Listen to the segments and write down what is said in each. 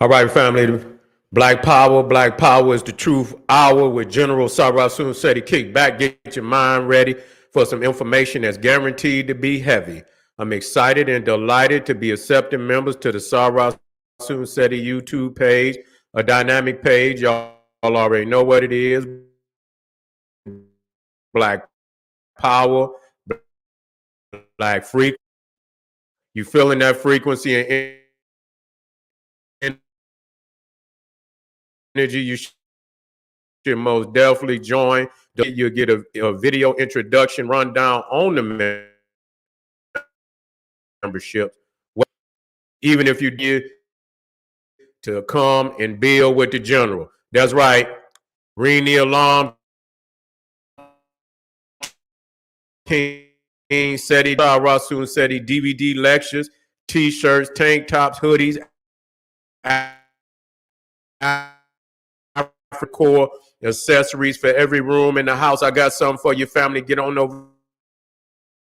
All right, family. Black Power is the truth hour with General Sarasun Seti. Kick back, get your mind ready for some information that's guaranteed to be heavy. I'm excited and delighted to be accepting members to the Sarasun Seti YouTube page, a dynamic page. Y'all already know what it is. Black Power, Black Frequency. You feeling that frequency and energy, you should most definitely join. You'll get a video introduction rundown on the membership. Even if you get to come and build with the general. That's right. Ring the alarm. King Seti, Rasun Seti, DVD lectures, t-shirts, tank tops, hoodies, Africore accessories for every room in the house. I got something for your family. Get on over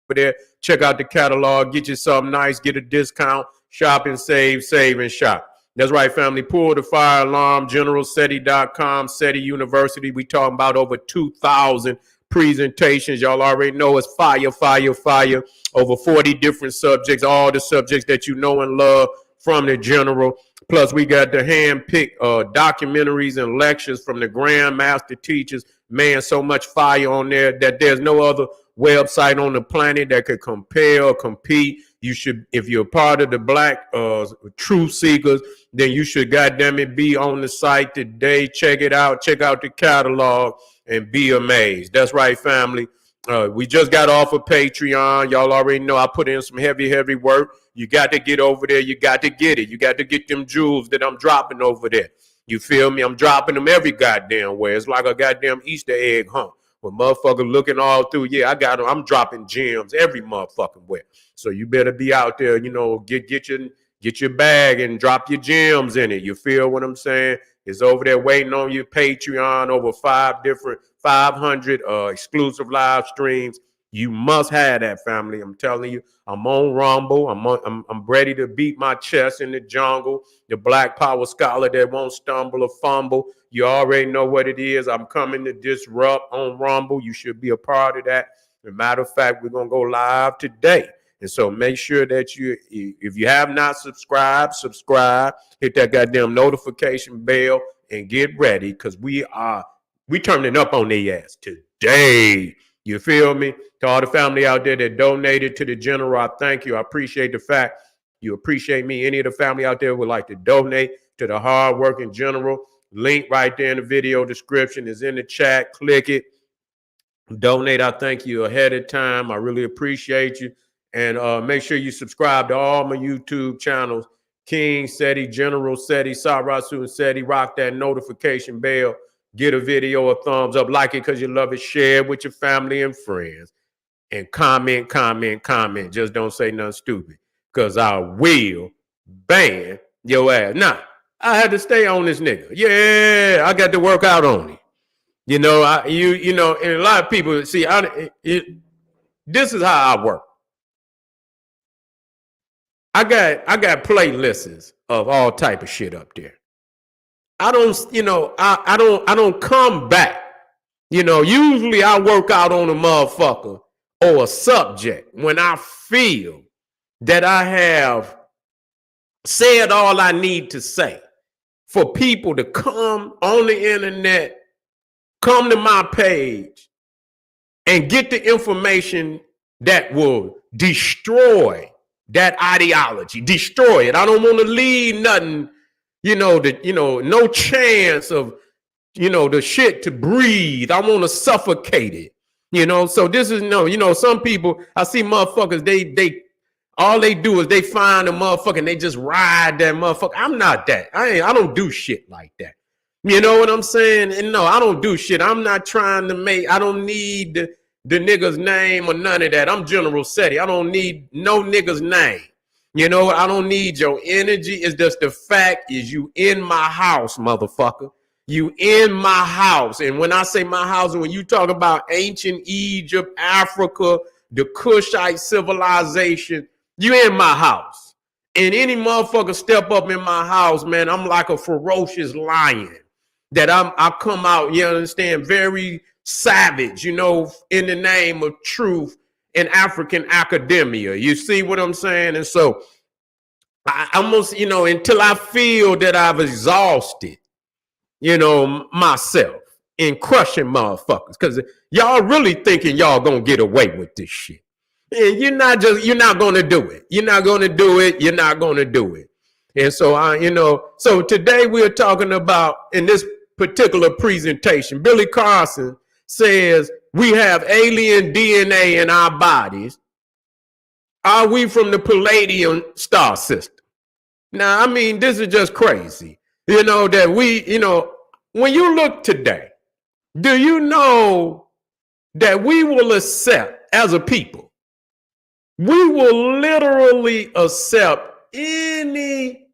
there. Check out the catalog. Get you something nice. Get a discount. Shop and save and shop. That's right, family. Pull the fire alarm. GeneralSeti.com. Seti University. We talking about over 2,000 presentations. Y'all already know it's fire. Over 40 different subjects. All the subjects that you know and love from the general. Plus, we got the hand-picked documentaries and lectures from the grandmaster teachers. Man, so much fire on there that there's no other website on the planet that could compare or compete. You should, if you're part of the Black Truth Seekers, then you should, goddamn it, be on the site today. Check it out. Check out the catalog and be amazed. That's right, family. We just got off of Patreon. Y'all already know I put in some heavy work. You got to get over there. You got to get it. You got to get them jewels that I'm dropping over there. You feel me? I'm dropping them every goddamn way. It's like a goddamn Easter egg hunt. When motherfuckers looking all through, yeah, I got them. I'm dropping gems every motherfucking way. So you better be out there, you know, get your bag and drop your gems in it. You feel what I'm saying? It's over there waiting on you. Patreon, over 500 exclusive live streams. You must have that, family. I'm telling you. I'm on Rumble. I'm ready to beat my chest in the jungle. The Black Power scholar that won't stumble or fumble. You already know what it is. I'm coming to disrupt on Rumble. You should be a part of that. As a matter of fact, we're gonna go live today. And so make sure that if you have not subscribed, subscribe, hit that goddamn notification bell, and get ready, because we turning up on their ass today. You feel me? To all the family out there that donated to the general, I thank you. I appreciate the fact you appreciate me. Any of the family out there would like to donate to the hardworking general. Link right there in the video description is in the chat. Click it. Donate. I thank you ahead of time. I really appreciate you. And make sure you subscribe to all my YouTube channels. King Seti, General Seti, Sarasun Seti. Rock that notification bell. Get a video a thumbs up. Like it because you love it. Share it with your family and friends. And comment. Just don't say nothing stupid, because I will ban your ass. Nah, I had to stay on this nigga. Yeah, I got to work out on it. You know, you know, and a lot of people see. This is how I work. I got playlists of all type of shit up there. I don't, you know, I don't come back. You know, usually I work out on a motherfucker or a subject when I feel that I have said all I need to say for people to come on the internet, come to my page, and get the information that will destroy that ideology, destroy it. I don't want to leave nothing, no chance of, the shit to breathe. I want to suffocate it, So this is some people, I see motherfuckers, they all they do is they find a motherfucker and they just ride that motherfucker. I'm not that. I don't do shit like that. You know what I'm saying? And no, I don't do shit. I'm not trying to I don't need the nigga's name or none of that. I'm General Seti. I don't need no nigga's name. I don't need your energy. It's just the fact is you in my house, motherfucker. You in my house. And when I say my house, when you talk about ancient Egypt, Africa, the Kushite civilization, you in my house. And any motherfucker step up in my house, man, I'm like a ferocious lion. That I come out, you understand, very savage, you know, in the name of truth in African academia. You see what I'm saying? And so I almost, you know, until I feel that I've exhausted, you know, myself in crushing motherfuckers. Because y'all really thinking y'all gonna get away with this shit. And you're not gonna do it. You're not gonna do it. You're not gonna do it. And so so today we're talking about, in this particular presentation, Billy Carson says we have alien DNA in our bodies. Are we from the Pleiadian star system? Now, I mean, this is just crazy. You know, that when you look today, do you know that we will accept as a people? We will literally accept any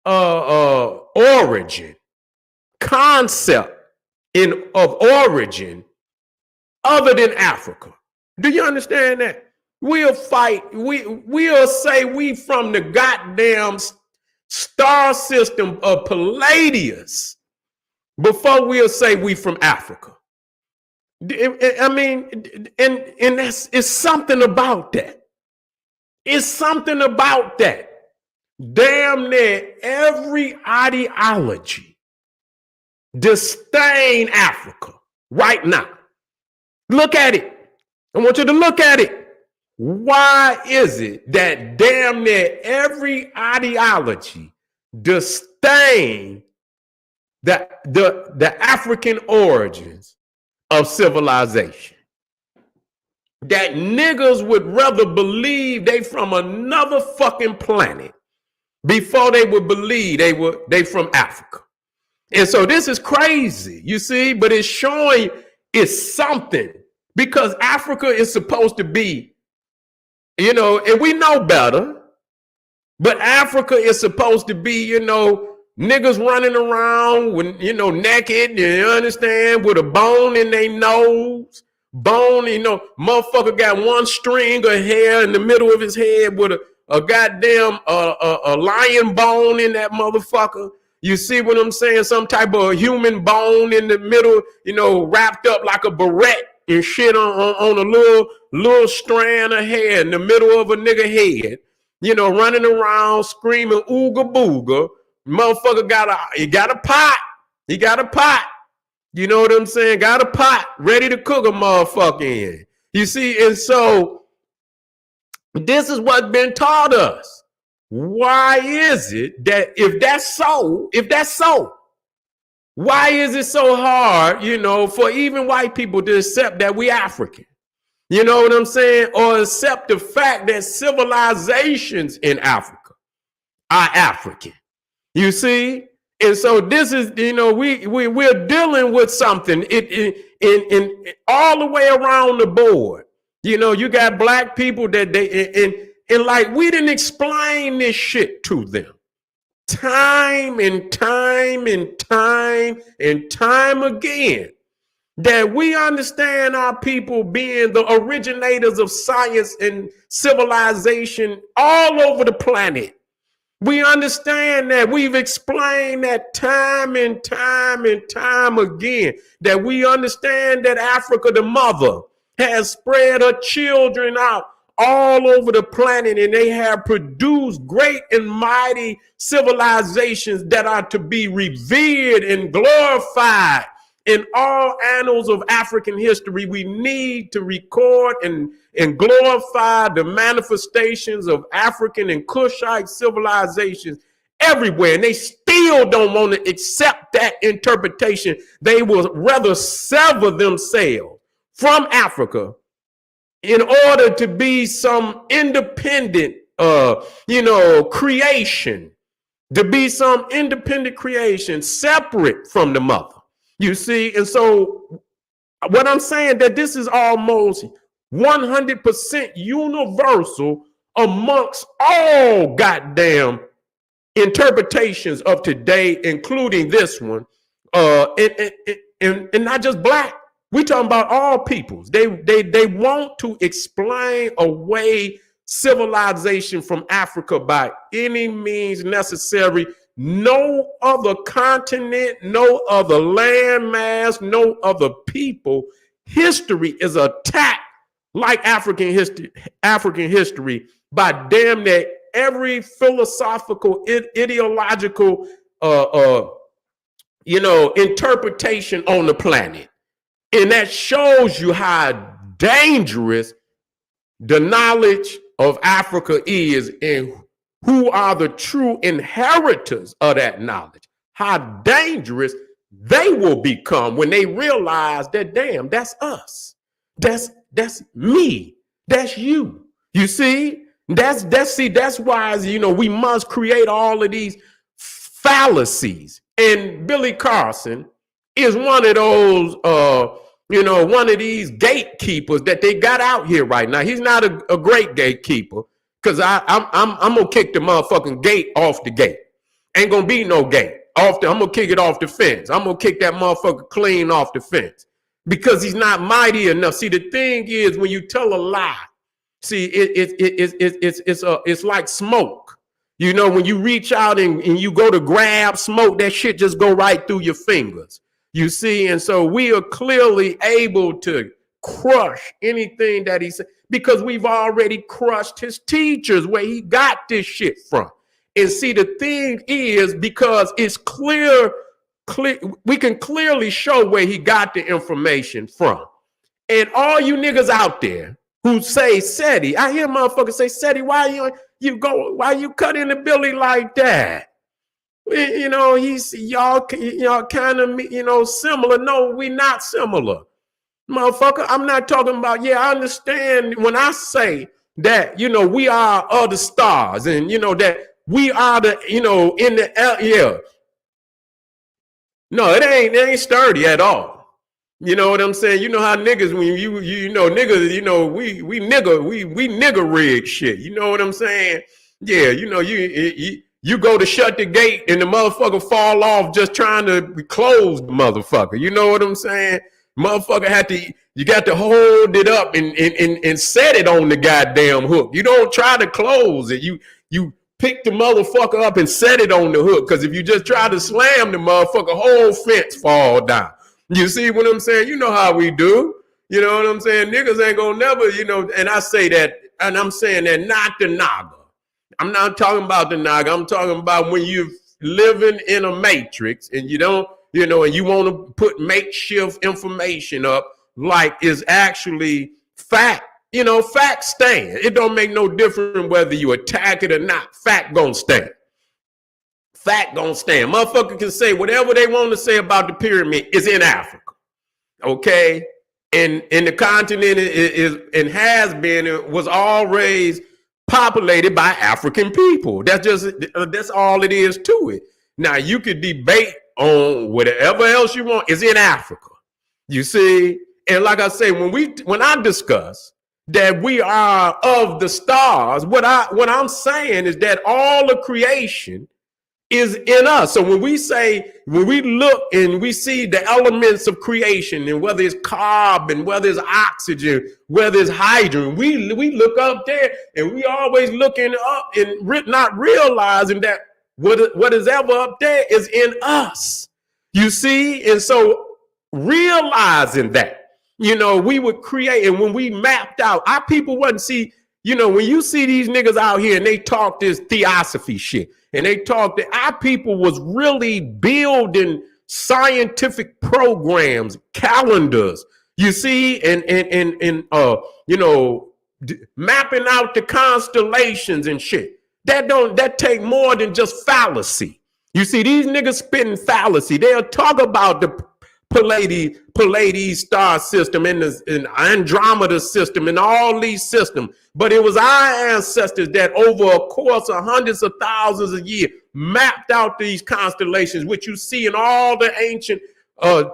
origin, concept of origin other than Africa. Do you understand that? We'll fight. We'll say we from the goddamn star system of Palladius before we'll say we from Africa. I mean, and it's something about that. It's something about that. Damn near every ideology disdain Africa right now. Look at it. I want you to look at it. Why is it that damn near every ideology disdain the African origins of civilization? That niggas would rather believe they from another fucking planet before they would believe they from Africa. And so this is crazy, you see, but it's showing it's something, because Africa is supposed to be, you know, and we know better, but Africa is supposed to be, you know, niggas running around with, you know, naked, you understand, with a bone in their nose, bone, you know, motherfucker got one string of hair in the middle of his head with a goddamn a lion bone in that motherfucker. You see what I'm saying? Some type of human bone in the middle, you know, wrapped up like a barrette and shit on a little strand of hair in the middle of a nigga head, you know, running around screaming ooga booga. Motherfucker got a pot. He got a pot. You know what I'm saying? Got a pot ready to cook a motherfucker in. You see, and so this is what's been taught us. Why is it that if that's so, why is it so hard, you know, for even white people to accept that we African? You know what I'm saying? Or accept the fact that civilizations in Africa are African. You see? And so this is, you know, we're dealing with something in all the way around the board. You know, you got black people that and like, we didn't explain this shit to them time and time and time and time again, that we understand our people being the originators of science and civilization all over the planet. We understand that. We've explained that time and time and time again, that we understand that Africa, the mother, has spread her children out all over the planet, and they have produced great and mighty civilizations that are to be revered and glorified in all annals of African history. We need to record and glorify the manifestations of African and Kushite civilizations everywhere. And they still don't want to accept that interpretation. They will rather sever themselves from Africa in order to be some independent, creation, to be some independent creation separate from the mother. You see, and so what I'm saying, that this is almost 100% universal amongst all goddamn interpretations of today, including this one, and not just black. We talking about all peoples. They want to explain away civilization from Africa by any means necessary. No other continent, no other landmass, no other people. History is attacked like African history by damn near every philosophical, ideological, interpretation on the planet. And that shows you how dangerous the knowledge of Africa is and who are the true inheritors of that knowledge. How dangerous they will become when they realize that, damn, that's us. That's me. That's you. You see? That's why, we must create all of these fallacies. And Billy Carson is one of those, one of these gatekeepers that they got out here right now. He's not a great gatekeeper because I'm gonna kick the motherfucking gate off the gate. Ain't gonna be no gate. I'm gonna kick it off the fence. I'm gonna kick that motherfucker clean off the fence because he's not mighty enough. See, the thing is, when you tell a lie, see, it's like smoke. When you reach out and you go to grab smoke, that shit just go right through your fingers. You see, and so we are clearly able to crush anything that he said because we've already crushed his teachers where he got this shit from. And see, the thing is, because it's clear, we can clearly show where he got the information from. And all you niggas out there who say SETI, I hear motherfuckers say SETI, why you cut in the Billy like that? Y'all kind of, similar. No, we not similar. Motherfucker, I'm not talking about, I understand when I say that, we are other stars and, that we are the, in the, No, it ain't sturdy at all. You know what I'm saying? You know how niggas, when niggas, we nigga rig shit. You know what I'm saying? Yeah, you go to shut the gate and the motherfucker fall off just trying to close the motherfucker. You know what I'm saying? Motherfucker you got to hold it up and set it on the goddamn hook. You don't try to close it. You pick the motherfucker up and set it on the hook. Because if you just try to slam the motherfucker, whole fence fall down. You see what I'm saying? You know how we do. You know what I'm saying? Niggas ain't gonna never, and I say that, and I'm saying that not the Naga. I'm not talking about the Naga. I'm talking about when you're living in a matrix and you don't, and you want to put makeshift information up like is actually fact. Fact stand. It don't make no difference whether you attack it or not. Fact gonna stand. Fact gonna stand. Motherfucker can say whatever they want to say about the pyramid is in Africa. Okay? And the continent is and has been, was always populated by African people. That's all it is to it. Now you could debate on whatever else you want. It's in Africa. You see? And like I say, when I discuss that we are of the stars, what I'm saying is that all of creation is in us. So when we look and we see the elements of creation, and whether it's carbon, whether it's oxygen, whether it's hydrogen, we look up there and we always looking up and not realizing that what is ever up there is in us. You see? And so realizing that, we would create, and when we mapped out, our people wouldn't see, when you see these niggas out here and they talk this theosophy shit, and they talk that our people was really building scientific programs, calendars, you see, and mapping out the constellations and shit. That take more than just fallacy. You see, these niggas spitting fallacy. They'll talk about the Pleiadian star system and the Andromeda system and all these systems. But it was our ancestors that over a course of hundreds of thousands of years mapped out these constellations, which you see in all the ancient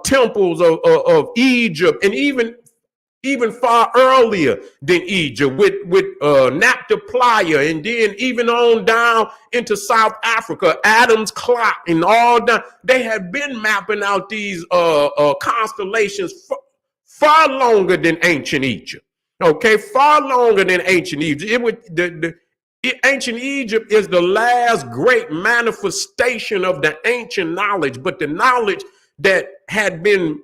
temples of Egypt, and even far earlier than Egypt with Naphtali, and then even on down into South Africa, Adam's clock, and all that. They had been mapping out these constellations far longer than ancient Egypt. Okay, far longer than ancient Egypt. Ancient Egypt is the last great manifestation of the ancient knowledge, but the knowledge that had been,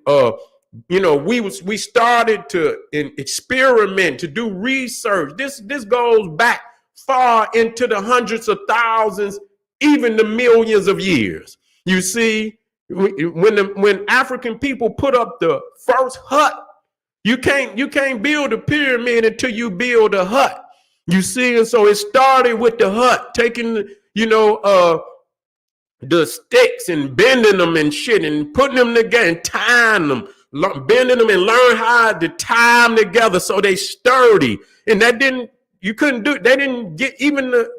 we started to experiment, to do research. This goes back far into the hundreds of thousands, even the millions of years. You see, when African people put up the first hut, you can't build a pyramid until you build a hut. You see, and so it started with the hut, taking, the sticks and bending them and shit and putting them together and tying them, bending them and learn how to tie them together so they sturdy. And they didn't get even the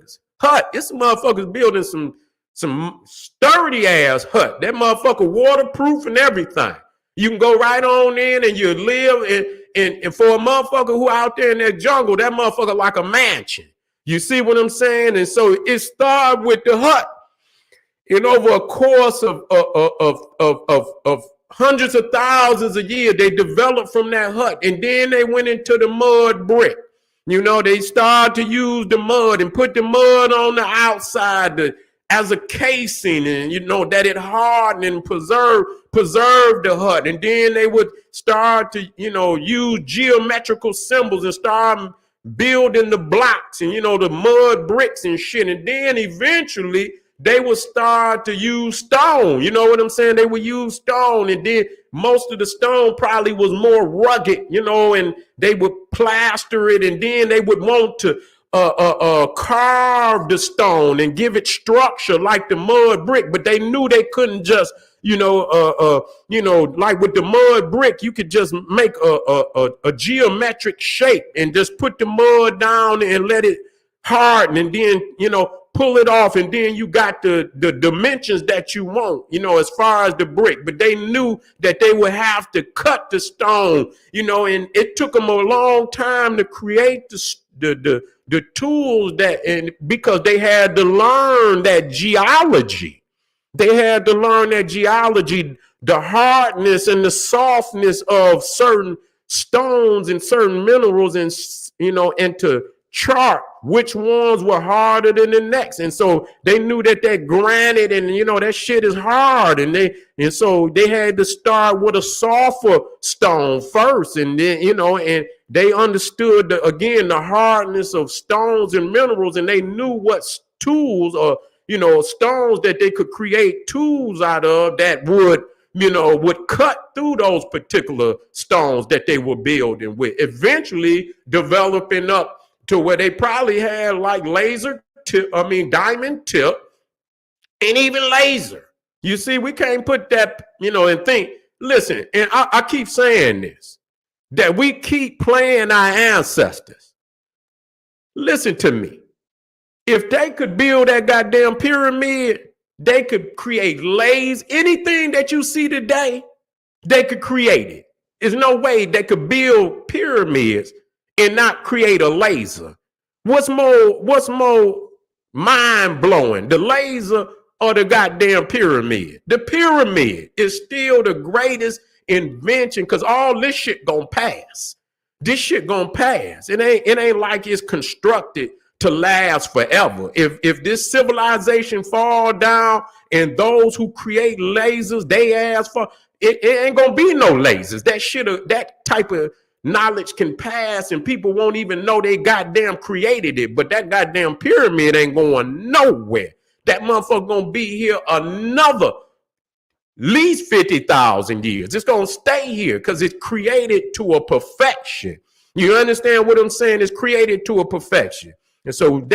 hut. This motherfucker's building some sturdy ass hut. That motherfucker waterproof and everything. You can go right on in and you live and for a motherfucker who out there in that jungle, that motherfucker like a mansion. You see what I'm saying? And so it started with the hut. And over a course of hundreds of thousands of years, they developed from that hut. And then they went into the mud brick. They started to use the mud and put the mud on the outside as a casing, and that it hardened and preserved the hut. And then they would start to use geometrical symbols and start building the blocks and the mud bricks and shit. And then eventually they would start to use stone. You know what I'm saying? They would use stone, and then most of the stone probably was more rugged, and they would plaster it, and then they would want to carve the stone and give it structure like the mud brick. But they knew they couldn't just, like with the mud brick, you could just make a geometric shape and just put the mud down and let it harden, and then, pull it off, and then you got the dimensions that you want, as far as the brick. But they knew that they would have to cut the stone, and it took them a long time to create the tools and because they had to learn that geology. They had to learn that geology, the hardness and the softness of certain stones and certain minerals, and and to chart which ones were harder than the next. And so they knew that granite and that shit is hard, and so they had to start with a softer stone first, and then and they understood the hardness of stones and minerals, and they knew what tools or stones that they could create tools out of that would cut through those particular stones that they were building with, eventually developing up to where they probably had like diamond tip, and even laser. You see, we can't put that, and think, listen, and I keep saying this, that we keep playing our ancestors. Listen to me. If they could build that goddamn pyramid, they could create lasers. Anything that you see today, they could create it. There's no way they could build pyramids and not create a laser. What's more mind blowing, the laser or the goddamn pyramid? The pyramid is still the greatest invention, because all this shit gonna pass. This shit gonna pass. It ain't like it's constructed to last forever. If this civilization fall down and those who create lasers, they ask for it ain't gonna be no lasers. That type of knowledge can pass, and people won't even know they goddamn created it. But that goddamn pyramid ain't going nowhere. That motherfucker gonna be here another at least 50,000 years. It's gonna stay here because it's created to a perfection. You understand what I'm saying? It's created to a perfection. And so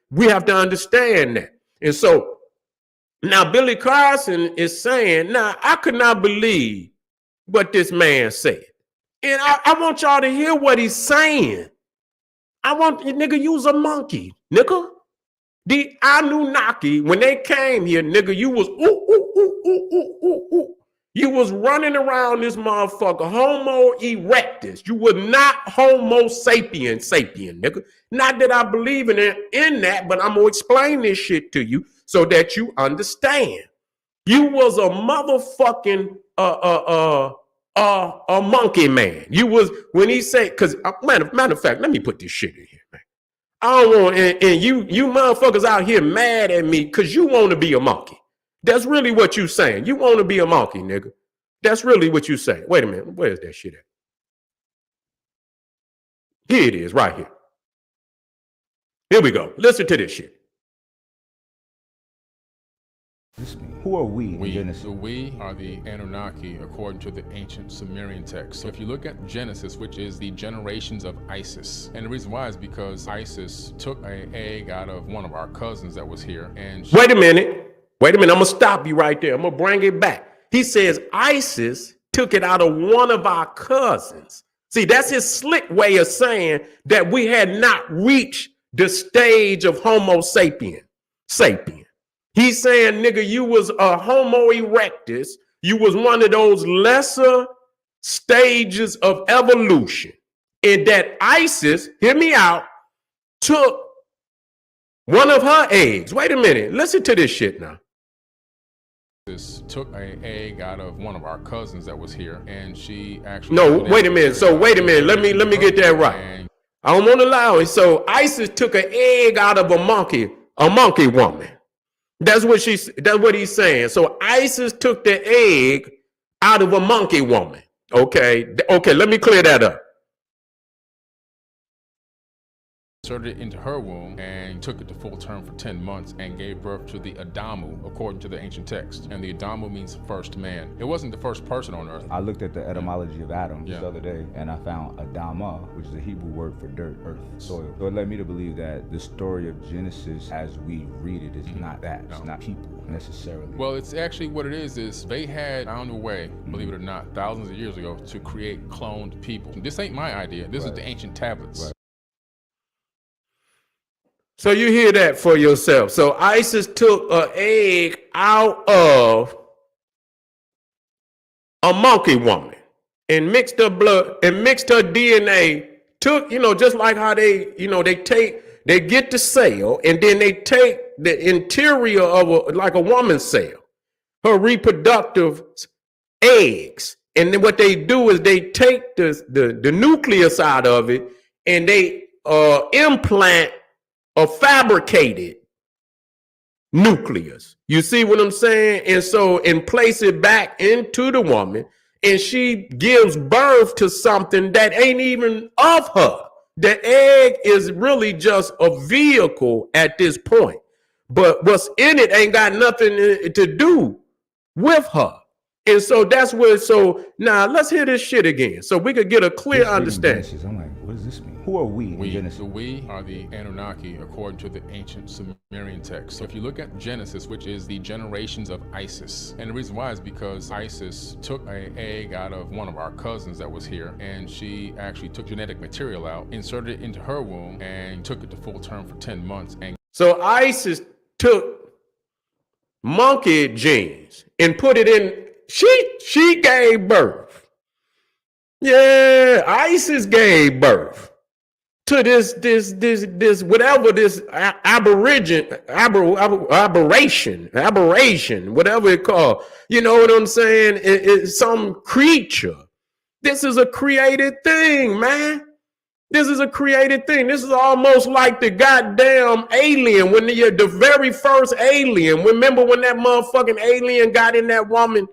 we have to understand that. And so now Billy Carson is saying, now I could not believe what this man said. And I want y'all to hear what he's saying. I want you, nigga, use a monkey, nigga. The Anunnaki, when they came here, nigga, you was You was running around this motherfucker, Homo erectus. You were not Homo sapien, nigga. Not that I believe in that, but I'm gonna explain this shit to you so that you understand. You was a motherfucking a monkey man. You was when he said, because matter of fact, let me put this shit in here, man. I don't want and you motherfuckers out here mad at me because you want to be a monkey. That's really what you saying. You want to be a monkey, nigga. That's really what you saying. Wait a minute, where's that shit at? Here it is, right here. Here we go. Listen to this shit. Who are we? We are the Anunnaki according to the ancient Sumerian text. So if you look at Genesis, which is the generations of Isis, and the reason why is because Isis took an egg out of one of our cousins that was here, and wait a minute, I'm gonna stop you right there. I'm gonna bring it back. He says Isis took it out of one of our cousins. See, that's his slick way of saying that we had not reached the stage of Homo sapien. He's saying, nigga, you was a Homo erectus. You was one of those lesser stages of evolution. And that Isis, hear me out, took one of her eggs. Wait a minute. Listen to this shit now. Took an egg out of one of our cousins that was here, and she actually... No, wait a minute. So wait a minute. Let me get that right. I don't want to lie. So Isis took an egg out of a monkey woman. That's what he's saying. So Isis took the egg out of a monkey woman. Okay, let me clear that up. Inserted it into her womb and took it to full term for 10 months and gave birth to the Adamu according to the ancient text. And the Adamu means first man. It wasn't the first person on earth. I looked at the etymology of Adam the other day, and I found Adama, which is a Hebrew word for dirt, earth, soil. So it led me to believe that the story of Genesis as we read it is not that. It's not people necessarily. Well, it's actually what it is they had found a way, believe it or not, thousands of years ago to create cloned people. This ain't my idea. This is the ancient tablets. Right. So you hear that for yourself. So Isis took an egg out of a monkey woman and mixed her blood and mixed her DNA. Took, just like how they get the cell and then they take the interior of like a woman's cell, her reproductive eggs. And then what they do is they take the nucleus out of it and they implant a fabricated nucleus. You see what I'm saying? And place it back into the woman, and she gives birth to something that ain't even of her. The egg is really just a vehicle at this point. But what's in it ain't got nothing to do with her. And so that's where, so now let's hear this shit again so we could get a clear understanding. I'm like, what does this mean? Who are we? We are the Anunnaki according to the ancient Sumerian text. So if you look at Genesis, which is the generations of Isis, and the reason why is because Isis took an egg out of one of our cousins that was here, and she actually took genetic material out, inserted it into her womb, and took it to full term for 10 months. And so Isis took monkey genes and put it in. She gave birth. Yeah, Isis gave birth to this whatever this aberration, whatever it called. You know what I'm saying? It's some creature. This is a created thing, man. This is a created thing. This is almost like the goddamn alien when the very first alien. Remember when that motherfucking alien got in that woman?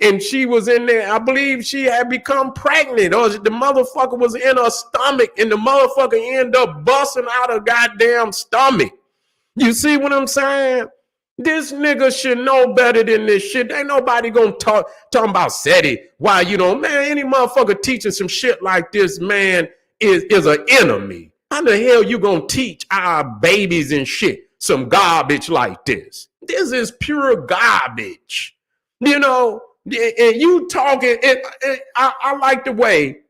And she was in there, I believe she had become pregnant, or the motherfucker was in her stomach, and the motherfucker ended up busting out her goddamn stomach. You see what I'm saying? This nigga should know better than this shit. Ain't nobody gonna talking about SETI. Why, man, any motherfucker teaching some shit like this, man, is an enemy. How the hell you gonna teach our babies and shit some garbage like this? This is pure garbage, And you talking, I like the way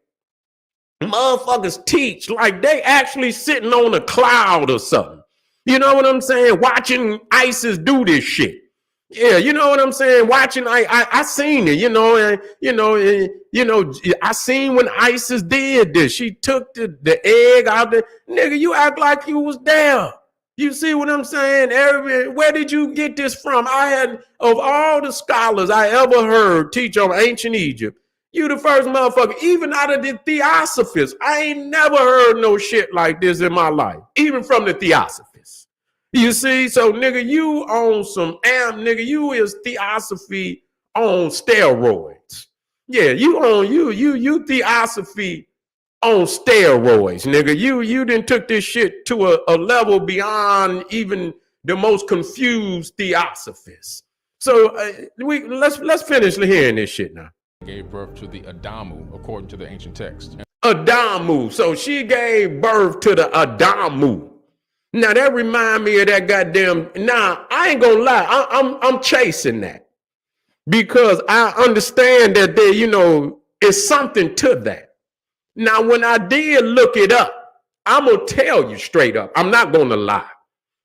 motherfuckers teach like they actually sitting on a cloud or something. You know what I'm saying? Watching ISIS do this shit. Yeah, you know what I'm saying? Watching, I seen it, I seen when ISIS did this. She took the egg out there. Nigga, you act like you was there. You see what I'm saying? Where did you get this from? I had, of all the scholars I ever heard teach on ancient Egypt, You the first motherfucker, even out of the Theosophists. I ain't never heard no shit like this in my life, even from the Theosophists. You see, so nigga, you on some nigga, you is Theosophy on steroids. Yeah, you Theosophy on steroids, nigga. You done took this shit to a level beyond even the most confused Theosophists. So let's finish hearing this shit now. Gave birth to the Adamu, according to the ancient text. Adamu. So she gave birth to the Adamu. Now that remind me of that goddamn. Now I ain't gonna lie, I'm chasing that because I understand that there, is something to that. Now when I did look it up, I'm gonna tell you straight up. I'm not gonna lie,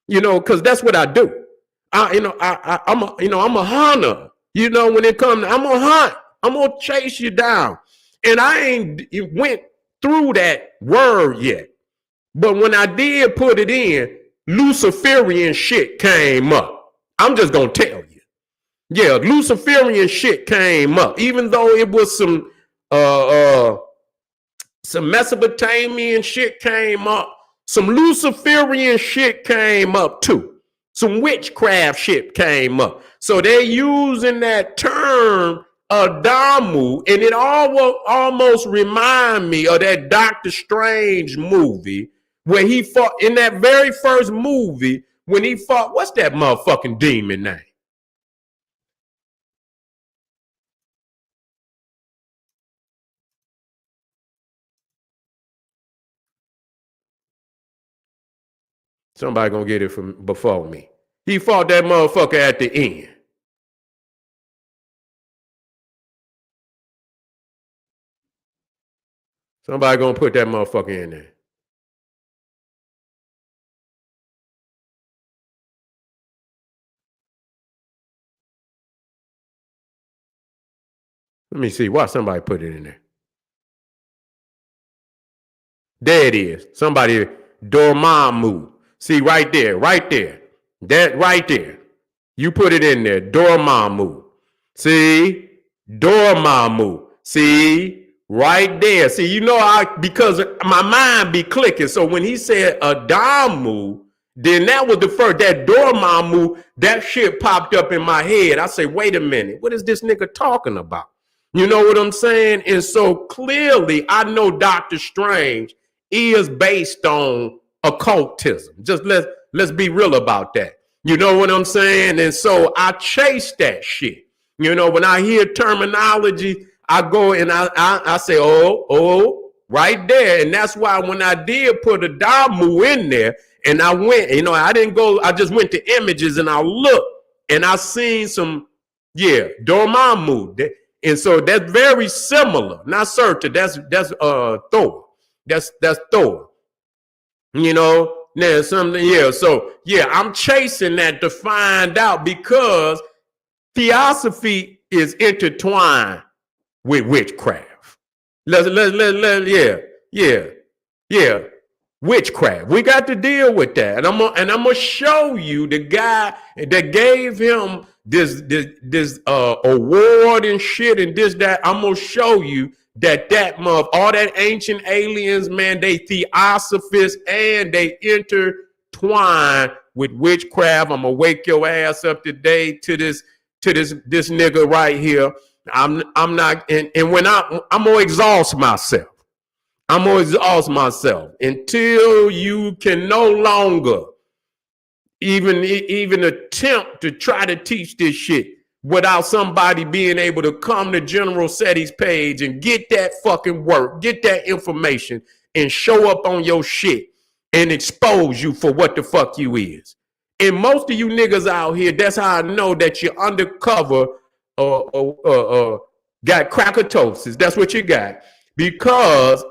because that's what I do. I'm a hunter. When it comes, I'm gonna hunt. I'm gonna chase you down. And I ain't went through that word yet. But when I did put it in, Luciferian shit came up. I'm just gonna tell you. Yeah, Luciferian shit came up. Even though it was some Mesopotamian shit came up, some Luciferian shit came up too. Some witchcraft shit came up. So they're using that term Adamu, and it almost remind me of that Doctor Strange movie where he fought in that very first movie when he fought, what's that motherfucking demon name? Somebody gonna get it from before me. He fought that motherfucker at the end. Somebody gonna put that motherfucker in there. Let me see. Why somebody put it in there? There it is. Somebody, Dormammu. See, right there. That right there. You put it in there. Dormammu. See? Dormammu. See? Right there. See, because my mind be clicking. So when he said Adamu, then that was the first, that Dormammu, that shit popped up in my head. I say, wait a minute. What is this nigga talking about? You know what I'm saying? And so clearly, I know Doctor Strange is based on occultism. Just let's be real about that. You know what I'm saying? And so I chase that shit. When I hear terminology, I go and I say, oh, right there. And that's why when I did put Adamu in there, and I went, I didn't go, I just went to images and I looked and I seen some, Dormammu. And so that's very similar. Not certain. That's Thor. That's Thor. There's something. Yeah. So I'm chasing that to find out because theosophy is intertwined with witchcraft. Witchcraft. We got to deal with that, and I'm gonna show you the guy that gave him this award and shit and this that. I'm gonna show you that all that ancient aliens, man, they theosophists and they intertwine with witchcraft. I'm gonna wake your ass up today to this nigga right here. I'm not, and when I'm gonna exhaust myself. I'm going to exhaust myself until you can no longer even attempt to try to teach this shit without somebody being able to come to General Seti's page and get that fucking work, get that information, and show up on your shit and expose you for what the fuck you is. And most of you niggas out here, that's how I know that you're undercover got crackatosis. That's what you got. Because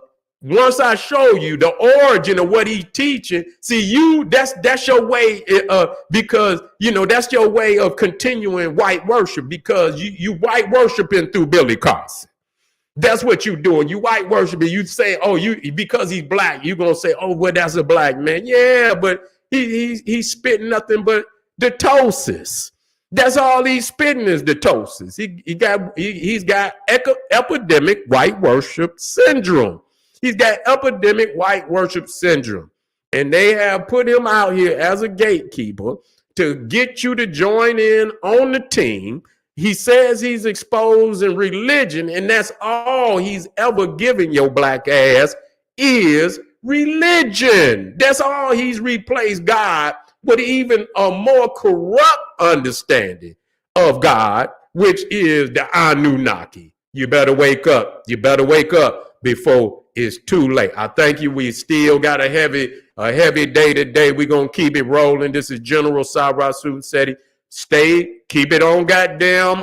once I show you the origin of what he's teaching, see that's your way, because that's your way of continuing white worship, because you white worshiping through Billy Carson. That's what you doing. You white worshiping. You say, because he's black, you gonna say, well, that's a black man. Yeah, but he's spitting nothing but the tosis. That's all he's spitting is the toasters. He's got epidemic white worship syndrome. He's got epidemic white worship syndrome. And they have put him out here as a gatekeeper to get you to join in on the team. He says he's exposing religion, and that's all he's ever given your black ass is religion. That's all he's replaced God with, even a more corrupt understanding of God, which is the Anunnaki. You better wake up. You better wake up before it's too late. I thank you. We still got a heavy day today. We're going to keep it rolling. This is General Sarasu Seti. Keep it on goddamn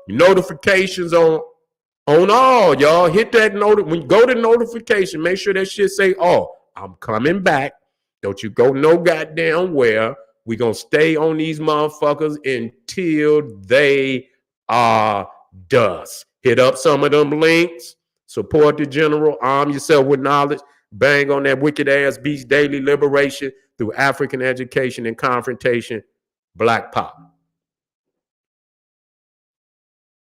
notifications on all, y'all. Hit that when you go to notification, make sure that shit say, oh, I'm coming back. Don't you go no goddamn where. We gonna stay on these motherfuckers until they are dust. Hit up some of them links. Support the general. Arm yourself with knowledge. Bang on that wicked ass beast daily liberation through African education and confrontation. Black Pop.